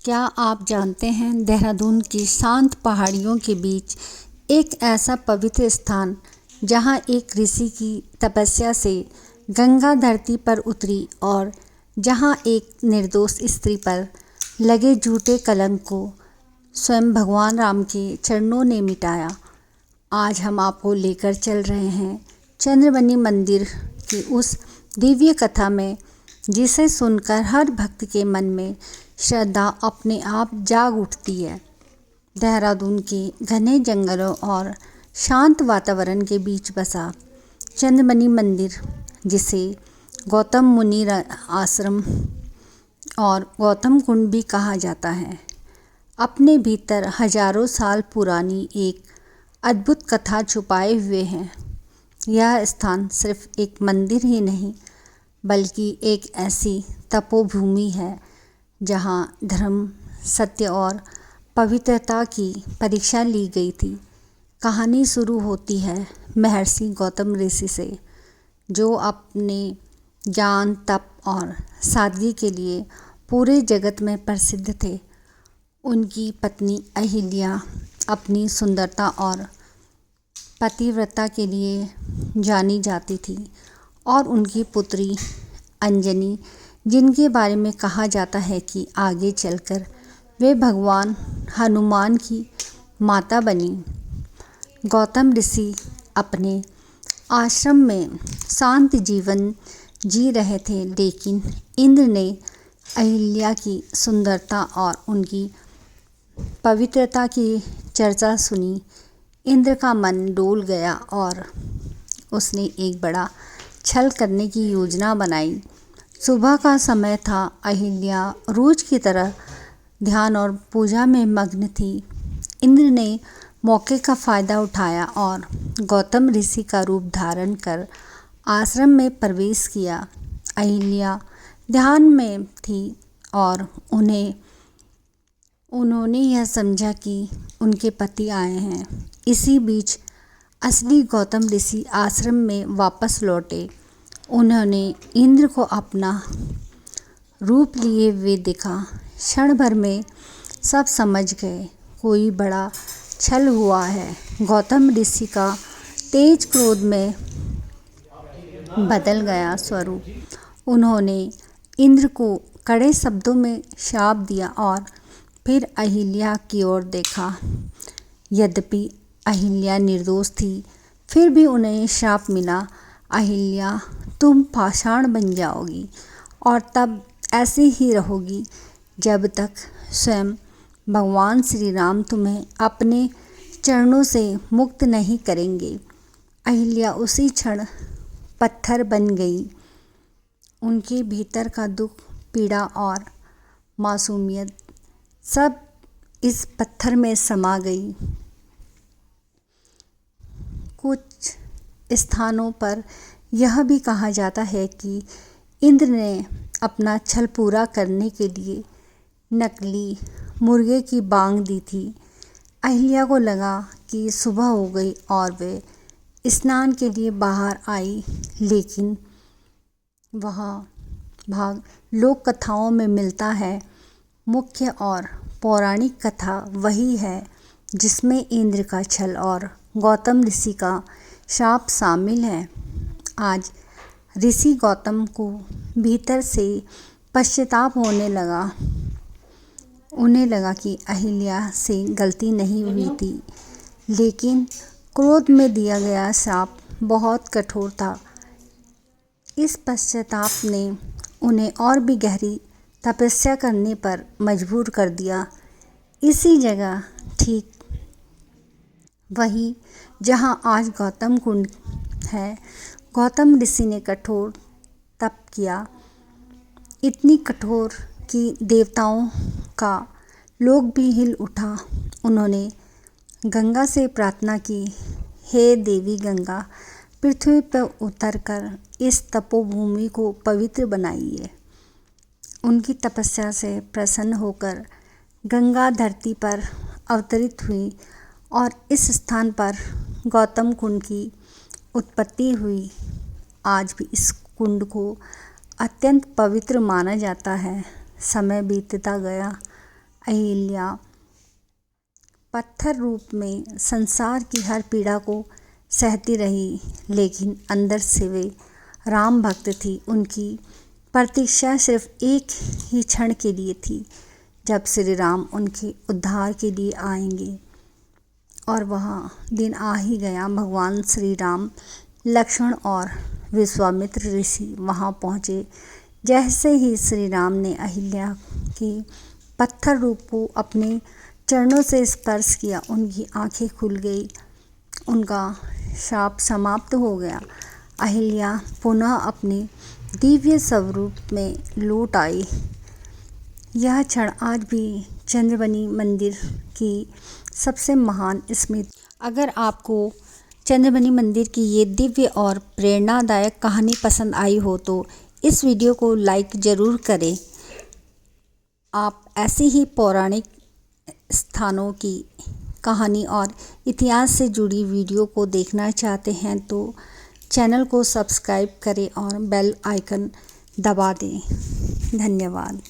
क्या आप जानते हैं देहरादून की शांत पहाड़ियों के बीच एक ऐसा पवित्र स्थान जहां एक ऋषि की तपस्या से गंगा धरती पर उतरी और जहां एक निर्दोष स्त्री पर लगे झूठे कलंक को स्वयं भगवान राम के चरणों ने मिटाया। आज हम आपको लेकर चल रहे हैं चंद्रमणि मंदिर की उस दिव्य कथा में जिसे सुनकर हर भक्त के मन में श्रद्धा अपने आप जाग उठती है। देहरादून के घने जंगलों और शांत वातावरण के बीच बसा चंद्रमणि मंदिर, जिसे गौतम मुनि आश्रम और गौतम कुंड भी कहा जाता है, अपने भीतर हजारों साल पुरानी एक अद्भुत कथा छुपाए हुए है। यह स्थान सिर्फ एक मंदिर ही नहीं बल्कि एक ऐसी तपोभूमि है जहाँ धर्म, सत्य और पवित्रता की परीक्षा ली गई थी। कहानी शुरू होती है महर्षि गौतम ऋषि से, जो अपने ज्ञान, तप और सादगी के लिए पूरे जगत में प्रसिद्ध थे। उनकी पत्नी अहिल्या अपनी सुंदरता और पतिव्रता के लिए जानी जाती थी और उनकी पुत्री अंजनी, जिनके बारे में कहा जाता है कि आगे चलकर वे भगवान हनुमान की माता बनी। गौतम ऋषि अपने आश्रम में शांत जीवन जी रहे थे, लेकिन इंद्र ने अहिल्या की सुंदरता और उनकी पवित्रता की चर्चा सुनी। इंद्र का मन डोल गया और उसने एक बड़ा छल करने की योजना बनाई। सुबह का समय था। अहिल्या रोज की तरह ध्यान और पूजा में मग्न थी। इंद्र ने मौके का फायदा उठाया और गौतम ऋषि का रूप धारण कर आश्रम में प्रवेश किया। अहिल्या ध्यान में थी और उन्होंने यह समझा कि उनके पति आए हैं। इसी बीच असली गौतम ऋषि आश्रम में वापस लौटे। उन्होंने इंद्र को अपना रूप लिए हुए देखा। क्षण भर में सब समझ गए, कोई बड़ा छल हुआ है। गौतम ऋषि का तेज क्रोध में बदल गया स्वरूप। उन्होंने इंद्र को कड़े शब्दों में शाप दिया और फिर अहिल्या की ओर देखा। यद्यपि अहिल्या निर्दोष थी, फिर भी उन्हें श्राप मिला, अहिल्या तुम पाषाण बन जाओगी और तब ऐसे ही रहोगी जब तक स्वयं भगवान श्री राम तुम्हें अपने चरणों से मुक्त नहीं करेंगे। अहिल्या उसी क्षण पत्थर बन गई। उनके भीतर का दुख, पीड़ा और मासूमियत सब इस पत्थर में समा गई। कुछ स्थानों पर यह भी कहा जाता है कि इंद्र ने अपना छल पूरा करने के लिए नकली मुर्गे की बांग दी थी। अहिल्या को लगा कि सुबह हो गई और वे स्नान के लिए बाहर आई, लेकिन वह भाग लोक कथाओं में मिलता है। मुख्य और पौराणिक कथा वही है जिसमें इंद्र का छल और गौतम ऋषि का शाप शामिल है। आज ऋषि गौतम को भीतर से पश्चाताप होने लगा। उन्हें लगा कि अहिल्या से गलती नहीं हुई थी, लेकिन क्रोध में दिया गया शाप बहुत कठोर था। इस पश्चाताप ने उन्हें और भी गहरी तपस्या करने पर मजबूर कर दिया। इसी जगह, ठीक वही जहाँ आज गौतम कुंड है, गौतम ऋषि ने कठोर तप किया, इतनी कठोर कि देवताओं का लोक भी हिल उठा। उन्होंने गंगा से प्रार्थना की, हे देवी गंगा, पृथ्वी पर उतरकर इस तपोभूमि को पवित्र बनाइए। उनकी तपस्या से प्रसन्न होकर गंगा धरती पर अवतरित हुई और इस स्थान पर गौतम कुंड की उत्पत्ति हुई। आज भी इस कुंड को अत्यंत पवित्र माना जाता है। समय बीतता गया, अहिल्या पत्थर रूप में संसार की हर पीड़ा को सहती रही, लेकिन अंदर से वे राम भक्त थी। उनकी प्रतीक्षा सिर्फ एक ही क्षण के लिए थी, जब श्री राम उनके उद्धार के लिए आएंगे। और वह दिन आ ही गया। भगवान श्री राम, लक्ष्मण और विश्वामित्र ऋषि वहां पहुंचे। जैसे ही श्री राम ने अहिल्या के पत्थर रूप को अपने चरणों से स्पर्श किया, उनकी आंखें खुल गई, उनका शाप समाप्त हो गया। अहिल्या पुनः अपने दिव्य स्वरूप में लौट आई। यह क्षण आज भी चंद्रवनी मंदिर की सबसे महान स्मृति। अगर आपको चंद्रवनी मंदिर की ये दिव्य और प्रेरणादायक कहानी पसंद आई हो तो इस वीडियो को लाइक ज़रूर करें। आप ऐसी ही पौराणिक स्थानों की कहानी और इतिहास से जुड़ी वीडियो को देखना चाहते हैं तो चैनल को सब्सक्राइब करें और बेल आइकन दबा दें। धन्यवाद।